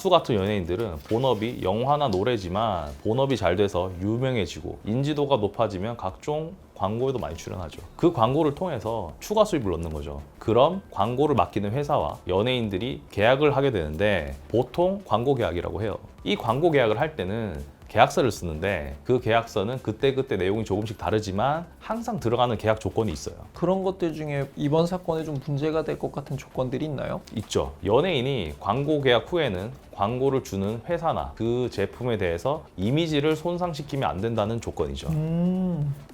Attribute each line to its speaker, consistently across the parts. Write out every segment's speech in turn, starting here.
Speaker 1: 가수 같은 연예인들은 본업이 영화나 노래지만 본업이 잘 돼서 유명해지고 인지도가 높아지면 각종 광고에도 많이 출연하죠. 그 광고를 통해서 추가 수입을 얻는 거죠. 그럼 광고를 맡기는 회사와 연예인들이 계약을 하게 되는데 보통 광고 계약이라고 해요. 이 광고 계약을 할 때는 계약서를 쓰는데 그 계약서는 그때그때 내용이 조금씩 다르지만 항상 들어가는 계약 조건이 있어요.
Speaker 2: 그런 것들 중에 이번 사건에 좀 문제가 될 것 같은 조건들이 있나요?
Speaker 1: 있죠. 연예인이 광고 계약 후에는 광고를 주는 회사나 그 제품에 대해서 이미지를 손상시키면 안 된다는 조건이죠.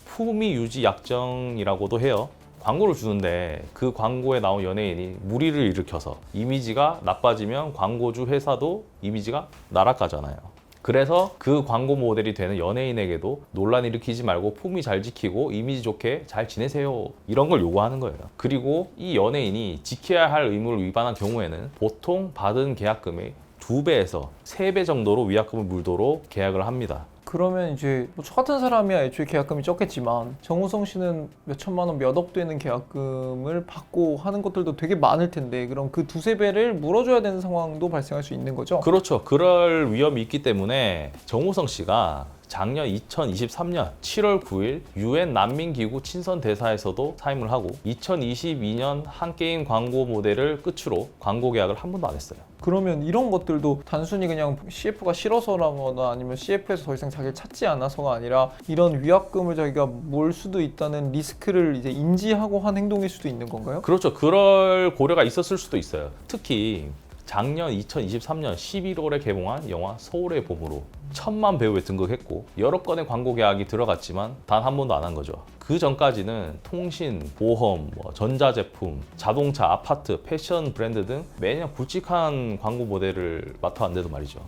Speaker 1: 품위 유지 약정이라고도 해요. 광고를 주는데 그 광고에 나온 연예인이 무리를 일으켜서 이미지가 나빠지면 광고주 회사도 이미지가 나락가잖아요. 그래서 그 광고 모델이 되는 연예인에게도 논란 일으키지 말고 품위 잘 지키고 이미지 좋게 잘 지내세요. 이런 걸 요구하는 거예요. 그리고 이 연예인이 지켜야 할 의무를 위반한 경우에는 보통 받은 계약금의 2배에서 3배 정도로 위약금을 물도록 계약을 합니다.
Speaker 2: 그러면 이제 저 같은 사람이야 애초에 계약금이 적겠지만 정우성 씨는 몇 천만 원, 몇 억 되는 계약금을 받고 하는 것들도 되게 많을 텐데 그럼 그 2~3배를 물어줘야 되는 상황도 발생할 수 있는 거죠?
Speaker 1: 그렇죠. 그럴 위험이 있기 때문에 정우성 씨가 작년 2023년 7월 9일 UN 난민기구 친선대사에서도 사임을 하고 2022년 한게임 광고 모델을 끝으로 광고 계약을 한 번도 안 했어요.
Speaker 2: 그러면 이런 것들도 단순히 그냥 CF가 싫어서라거나 아니면 CF에서 더 이상 자기를 찾지 않아서가 아니라 이런 위약금을 자기가 몰 수도 있다는 리스크를 이제 인지하고 한 행동일 수도 있는 건가요?
Speaker 1: 그렇죠. 그럴 고려가 있었을 수도 있어요. 특히 작년 2023년 11월에 개봉한 영화 서울의 봄으로 1000만 배우에 등극했고 여러 건의 광고 계약이 들어갔지만 단 한 번도 안 한 거죠. 그 전까지는 통신, 보험, 전자제품, 자동차, 아파트, 패션 브랜드 등 매년 굵직한 광고 모델을 맡아왔는데도 말이죠.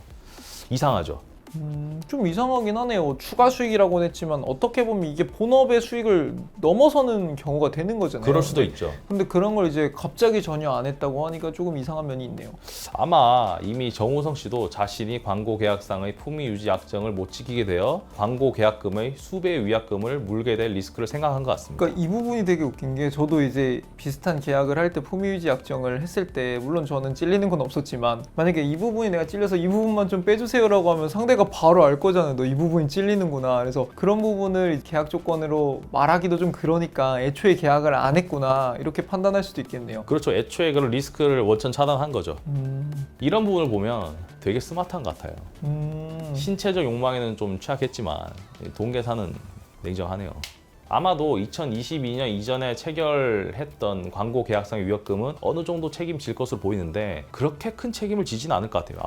Speaker 1: 이상하죠.
Speaker 2: 좀 이상하긴 하네요. 추가 수익이라고는 했지만 어떻게 보면 이게 본업의 수익을 넘어서는 경우가 되는 거잖아요.
Speaker 1: 그럴 수도 있죠.
Speaker 2: 근데 그런 걸 이제 갑자기 전혀 안 했다고 하니까 조금 이상한 면이 있네요.
Speaker 1: 아마 이미 정우성 씨도 자신이 광고 계약상의 품위 유지 약정을 못 지키게 되어 광고 계약금의 수배의 위약금을 물게 될 리스크를 생각한 것 같습니다.
Speaker 2: 그러니까 이 부분이 되게 웃긴 게 저도 이제 비슷한 계약을 할 때 품위 유지 약정을 했을 때 물론 저는 찔리는 건 없었지만 만약에 이 부분이 내가 찔려서 이 부분만 좀 빼주세요라고 하면 상대가 바로 알 거잖아요. 너 이 부분이 찔리는구나. 그래서 그런 부분을 계약 조건으로 말하기도 좀 그러니까 애초에 계약을 안 했구나 이렇게 판단할 수도 있겠네요.
Speaker 1: 그렇죠. 애초에 그런 리스크를 원천 차단한 거죠. 이런 부분을 보면 되게 스마트한 것 같아요. 신체적 욕망에는 좀 취약했지만 돈 계산은 냉정하네요. 아마도 2022년 이전에 체결했던 광고 계약상의 위약금은 어느 정도 책임질 것으로 보이는데 그렇게 큰 책임을 지진 않을 것 같아요.